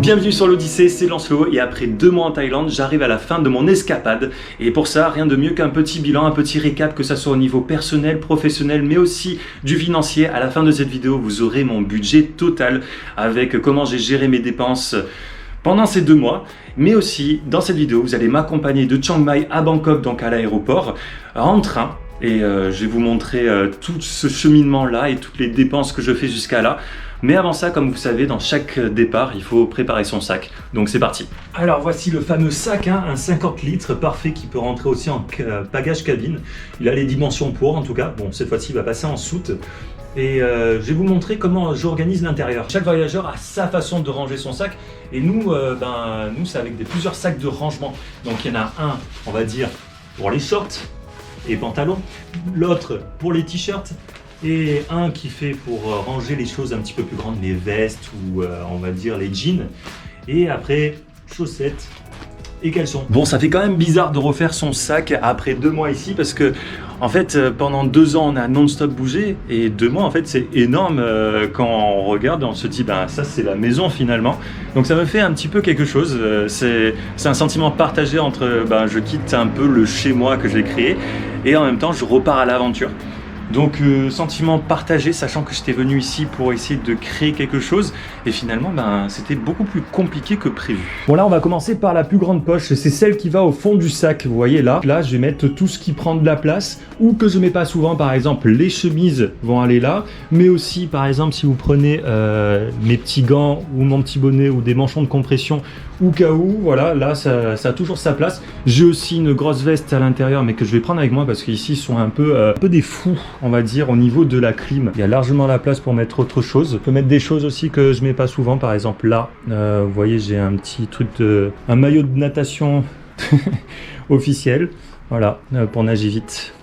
Bienvenue sur l'Odyssée, c'est Lancelot et après 2 mois en Thaïlande, j'arrive à la fin de mon escapade. Et pour ça, rien de mieux qu'un petit bilan, un petit récap, que ça soit au niveau personnel, professionnel, mais aussi du financier. À la fin de cette vidéo, vous aurez mon budget total avec comment j'ai géré mes dépenses pendant ces 2 mois. Mais aussi, dans cette vidéo, vous allez m'accompagner de Chiang Mai à Bangkok, donc à l'aéroport, en train. Et je vais vous montrer tout ce cheminement-là et toutes les dépenses que je fais jusqu'à là. Mais avant ça, comme vous savez, dans chaque départ, il faut préparer son sac. Donc c'est parti. Alors voici le fameux sac, un 50 litres parfait qui peut rentrer aussi en bagage cabine. Il a les dimensions pour, en tout cas. Bon, cette fois-ci, il va passer en soute. Et je vais vous montrer comment j'organise l'intérieur. Chaque voyageur a sa façon de ranger son sac. Et nous, nous c'est avec plusieurs sacs de rangement. Donc il y en a un, on va dire, pour les shorts et pantalons. L'autre pour les t-shirts. Et un qui fait pour ranger les choses un petit peu plus grandes, les vestes ou on va dire les jeans. Et après, chaussettes et caleçons. Bon, ça fait quand même bizarre de refaire son sac après 2 mois ici parce que en fait, pendant 2 ans, on a non-stop bougé. Et 2 mois, en fait, c'est énorme quand on regarde, on se dit, ben ça c'est la maison finalement. Donc ça me fait un petit peu quelque chose. C'est un sentiment partagé entre, je quitte un peu le chez-moi que j'ai créé et en même temps, je repars à l'aventure. Donc sentiment partagé, sachant que j'étais venu ici pour essayer de créer quelque chose et finalement c'était beaucoup plus compliqué que prévu. Bon là on va commencer par la plus grande poche, c'est celle qui va au fond du sac, vous voyez là. Là je vais mettre tout ce qui prend de la place ou que je mets pas souvent, par exemple les chemises vont aller là, mais aussi par exemple si vous prenez mes petits gants ou mon petit bonnet ou des manchons de compression ou cas où, voilà, là ça a toujours sa place. J'ai aussi une grosse veste à l'intérieur mais que je vais prendre avec moi parce qu'ici ils sont un peu des fous, on va dire, au niveau de la clim. Il y a largement la place pour mettre autre chose. Je peux mettre des choses aussi que je mets pas souvent, par exemple là, vous voyez j'ai un petit truc un maillot de natation officiel, voilà, pour nager vite.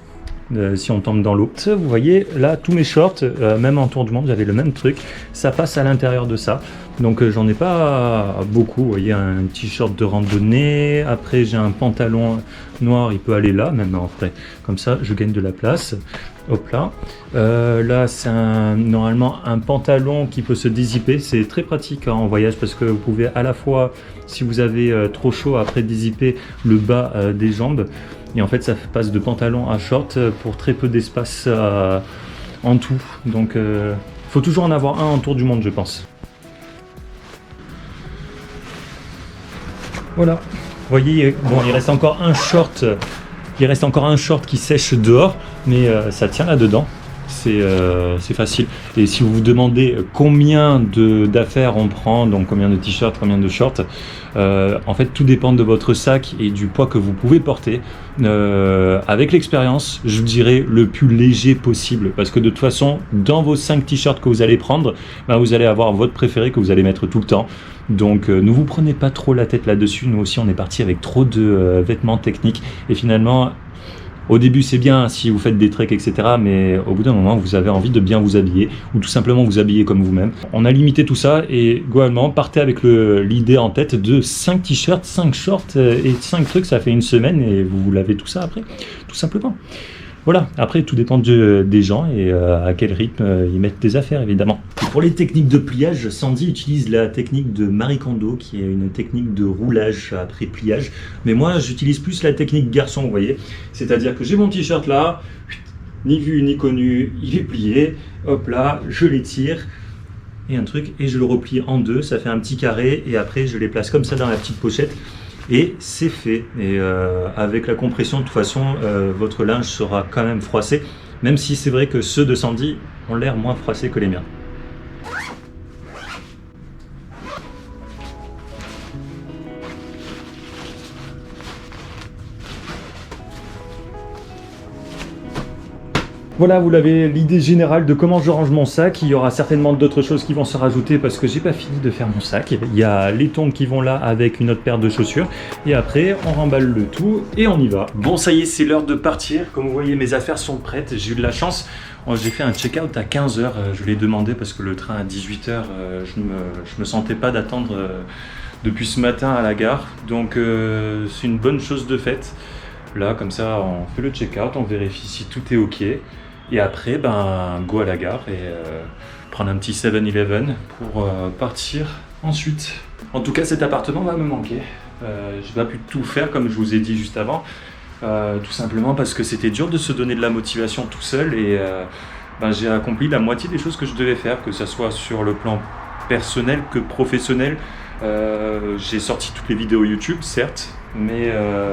Si on tombe dans l'eau. Vous voyez là tous mes shorts, même en tour du monde j'avais le même truc, ça passe à l'intérieur de ça. Donc j'en ai pas beaucoup, vous voyez un t-shirt de randonnée, après j'ai un pantalon noir, il peut aller là, même en vrai, comme ça je gagne de la place. Hop là, là c'est normalement un pantalon qui peut se dézipper, c'est très pratique en voyage parce que vous pouvez à la fois, si vous avez trop chaud, après dézipper le bas des jambes. Et en fait ça passe de pantalon à short pour très peu d'espace en tout. Donc faut toujours en avoir un en tour du monde je pense. Voilà, vous voyez, bon il reste encore un short. Il reste encore un short qui sèche dehors, mais ça tient là-dedans. C'est facile. Et si vous vous demandez combien d'affaires on prend, donc combien de t-shirts, combien de shorts, en fait tout dépend de votre sac et du poids que vous pouvez porter. Avec l'expérience, je vous dirais le plus léger possible, parce que de toute façon, dans vos 5 t-shirts que vous allez prendre, vous allez avoir votre préféré que vous allez mettre tout le temps. Donc ne vous prenez pas trop la tête là-dessus. Nous aussi on est parti avec trop de vêtements techniques et finalement au début c'est bien si vous faites des treks etc, mais au bout d'un moment vous avez envie de bien vous habiller ou tout simplement vous habiller comme vous-même. On a limité tout ça et globalement partez avec l'idée en tête de 5 t-shirts, 5 shorts et 5 trucs, ça fait une semaine et vous lavez tout ça après, tout simplement. Voilà, après tout dépend des gens et à quel rythme ils mettent des affaires évidemment. Et pour les techniques de pliage, Sandy utilise la technique de Marie Kondo qui est une technique de roulage après pliage. Mais moi j'utilise plus la technique garçon, vous voyez. C'est-à-dire que j'ai mon t-shirt là, ni vu ni connu, il est plié, hop là, je l'étire et un truc et je le replie en 2, ça fait un petit carré et après je les place comme ça dans la petite pochette. Et c'est fait. Et avec la compression, de toute façon, votre linge sera quand même froissé, même si c'est vrai que ceux de Sandy ont l'air moins froissés que les miens. Voilà, vous l'avez, l'idée générale de comment je range mon sac. Il y aura certainement d'autres choses qui vont se rajouter parce que j'ai pas fini de faire mon sac. Il y a les tongs qui vont là avec une autre paire de chaussures. Et après, on remballe le tout et on y va. Bon, ça y est, c'est l'heure de partir. Comme vous voyez, mes affaires sont prêtes. J'ai eu de la chance. J'ai fait un check-out à 15h. Je l'ai demandé parce que le train à 18h, je me sentais pas d'attendre depuis ce matin à la gare. Donc, c'est une bonne chose de faite. Là, comme ça, on fait le check-out, on vérifie si tout est OK. Et après, go à la gare et prendre un petit 7-Eleven pour partir ensuite. En tout cas, cet appartement va me manquer. Je n'ai pas pu tout faire comme je vous ai dit juste avant. Tout simplement parce que c'était dur de se donner de la motivation tout seul et j'ai accompli la moitié des choses que je devais faire, que ce soit sur le plan personnel que professionnel. J'ai sorti toutes les vidéos YouTube, certes, mais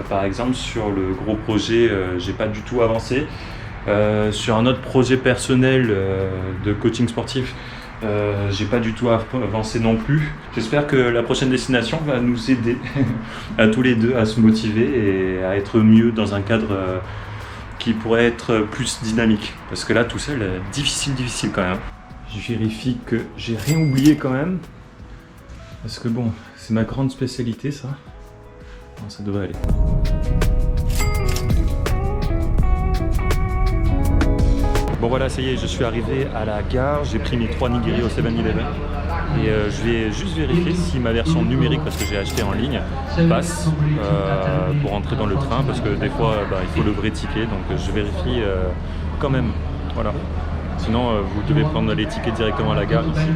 par exemple sur le gros projet, j'ai pas du tout avancé. Sur un autre projet personnel de coaching sportif, j'ai pas du tout avancé non plus. J'espère que la prochaine destination va nous aider à tous les deux à se motiver et à être mieux dans un cadre qui pourrait être plus dynamique. Parce que là, tout seul, difficile quand même. Je vérifie que j'ai rien oublié quand même. Parce que bon, c'est ma grande spécialité ça. Non, ça devrait aller. Bon voilà, ça y est, je suis arrivé à la gare, j'ai pris mes 3 nigiri au 7-Eleven et je vais juste vérifier si ma version numérique, parce que j'ai acheté en ligne, passe pour rentrer dans le train, parce que des fois il faut le vrai ticket, donc je vérifie quand même, voilà. Sinon vous devez prendre les tickets directement à la gare ici.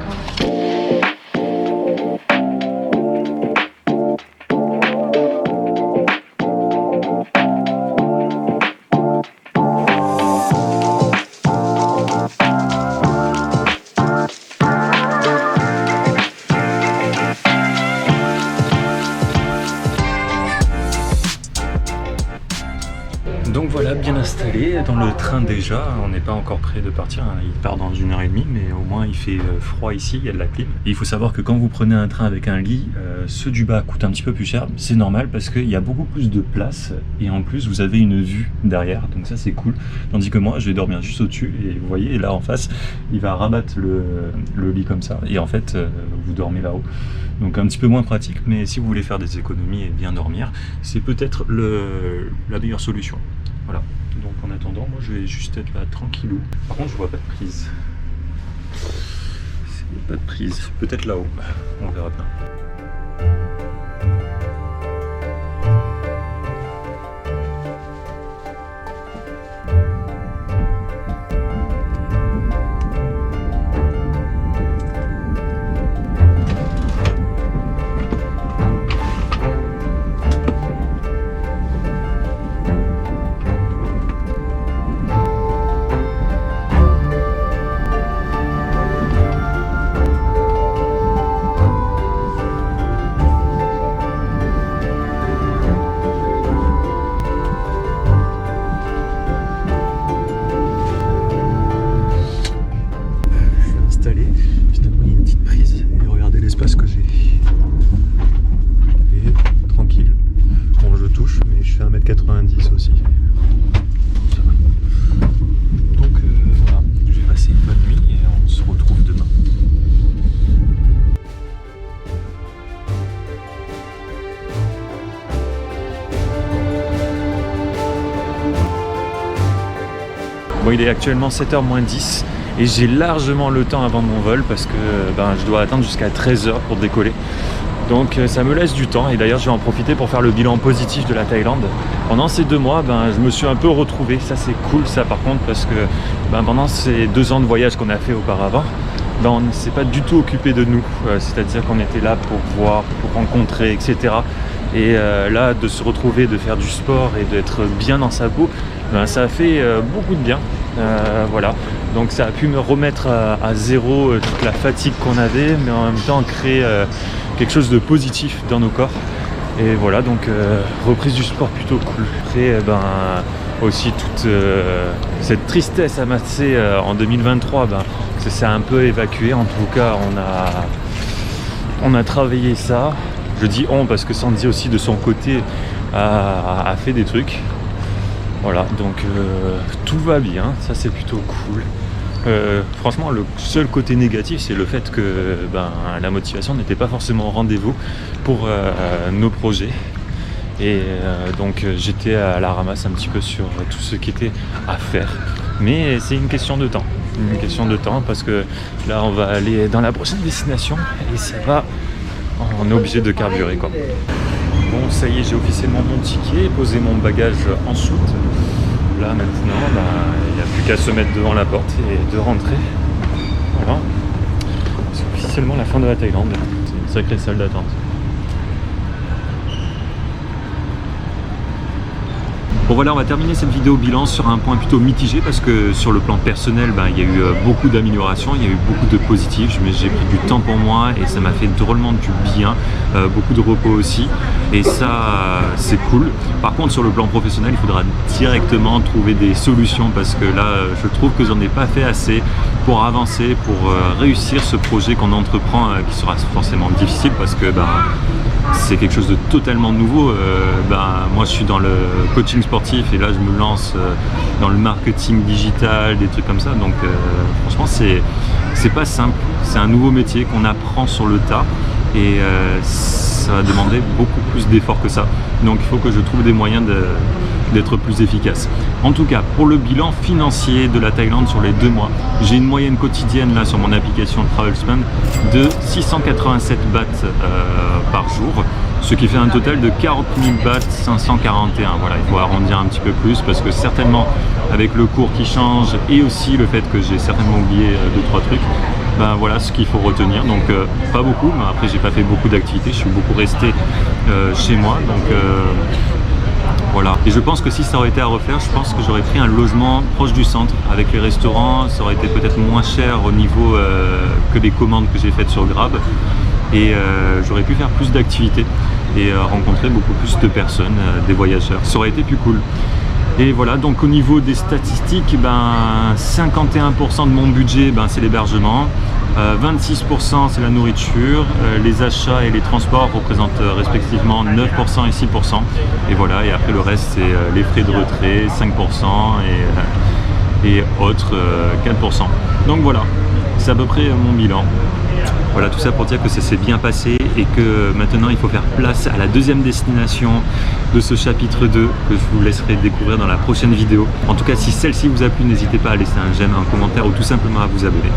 Donc voilà, bien installé dans le train déjà, on n'est pas encore prêt de partir, hein. Il part dans 1h30 mais au moins il fait froid ici, il y a de la clim. Et il faut savoir que quand vous prenez un train avec un lit, ceux du bas coûtent un petit peu plus cher, c'est normal parce qu'il y a beaucoup plus de place et en plus vous avez une vue derrière, donc ça c'est cool. Tandis que moi je vais dormir juste au-dessus et vous voyez là en face, il va rabattre le lit comme ça et en fait vous dormez là-haut. Donc un petit peu moins pratique, mais si vous voulez faire des économies et bien dormir, c'est peut-être la meilleure solution. Voilà, donc en attendant, moi je vais juste être là tranquillou. Par contre, je vois pas de prise. Il n'y a pas de prise. Peut-être là-haut, on verra bien. Bon, il est actuellement 7h moins 10 et j'ai largement le temps avant de mon vol parce que je dois attendre jusqu'à 13h pour décoller. Donc ça me laisse du temps et d'ailleurs je vais en profiter pour faire le bilan positif de la Thaïlande. Pendant ces 2 mois, je me suis un peu retrouvé, ça c'est cool ça par contre parce que pendant ces 2 ans de voyage qu'on a fait auparavant, on ne s'est pas du tout occupé de nous, c'est-à-dire qu'on était là pour voir, pour rencontrer, etc. Et là de se retrouver, de faire du sport et d'être bien dans sa peau, ça a fait beaucoup de bien. Voilà, donc ça a pu me remettre à zéro toute la fatigue qu'on avait, mais en même temps créer quelque chose de positif dans nos corps. Et voilà, donc reprise du sport plutôt cool. Après, aussi toute cette tristesse amassée en 2023, ça s'est un peu évacué. En tout cas, on a travaillé ça. Je dis on parce que Sandy aussi de son côté a fait des trucs. Voilà, donc tout va bien, ça c'est plutôt cool. Franchement, le seul côté négatif, c'est le fait que la motivation n'était pas forcément au rendez-vous pour nos projets. Et donc j'étais à la ramasse un petit peu sur tout ce qui était à faire. Mais c'est une question de temps. Une question de temps parce que là on va aller dans la prochaine destination et ça va. On est obligé de carburer quoi. Bon, ça y est, j'ai officiellement mon ticket, posé mon bagage en soute. Là maintenant, il n'y a plus qu'à se mettre devant la porte et de rentrer. Voilà. C'est officiellement la fin de la Thaïlande. une sacrée salle d'attente. Bon voilà, on va terminer cette vidéo bilan sur un point plutôt mitigé parce que sur le plan personnel, il y a eu beaucoup d'améliorations, il y a eu beaucoup de positifs, j'ai pris du temps pour moi et ça m'a fait drôlement du bien, beaucoup de repos aussi et ça c'est cool. Par contre sur le plan professionnel, il faudra directement trouver des solutions parce que là je trouve que j'en ai pas fait assez pour avancer, pour réussir ce projet qu'on entreprend qui sera forcément difficile parce que c'est quelque chose de totalement nouveau. Moi je suis dans le coaching sportif et là je me lance dans le marketing digital, des trucs comme ça, donc franchement c'est pas simple, c'est un nouveau métier qu'on apprend sur le tas et ça va demander beaucoup plus d'efforts que ça, donc il faut que je trouve des moyens d'être plus efficace. En tout cas, pour le bilan financier de la Thaïlande sur les 2 mois, j'ai une moyenne quotidienne là sur mon application TravelSpan de 687 bahts par jour, ce qui fait un total de 40 000 bahts 541. Voilà, il faut arrondir un petit peu plus parce que certainement avec le cours qui change et aussi le fait que j'ai certainement oublié 2-3 trucs, voilà ce qu'il faut retenir. Donc pas beaucoup, mais après j'ai pas fait beaucoup d'activités, je suis beaucoup resté chez moi, donc voilà. Et je pense que si ça aurait été à refaire, je pense que j'aurais pris un logement proche du centre avec les restaurants, ça aurait été peut-être moins cher au niveau que les commandes que j'ai faites sur Grab et j'aurais pu faire plus d'activités et rencontrer beaucoup plus de personnes, des voyageurs. Ça aurait été plus cool. Et voilà, donc au niveau des statistiques, 51% de mon budget, c'est l'hébergement, 26% c'est la nourriture, les achats et les transports représentent respectivement 9% et 6%. Et voilà, et après le reste c'est les frais de retrait, 5% et autres 4%. Donc voilà, c'est à peu près mon bilan. Voilà, tout ça pour dire que ça s'est bien passé et que maintenant il faut faire place à la deuxième destination de ce chapitre 2 que je vous laisserai découvrir dans la prochaine vidéo. En tout cas, si celle-ci vous a plu, n'hésitez pas à laisser un j'aime, un commentaire ou tout simplement à vous abonner.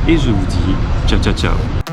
Et je vous dis ciao ciao ciao.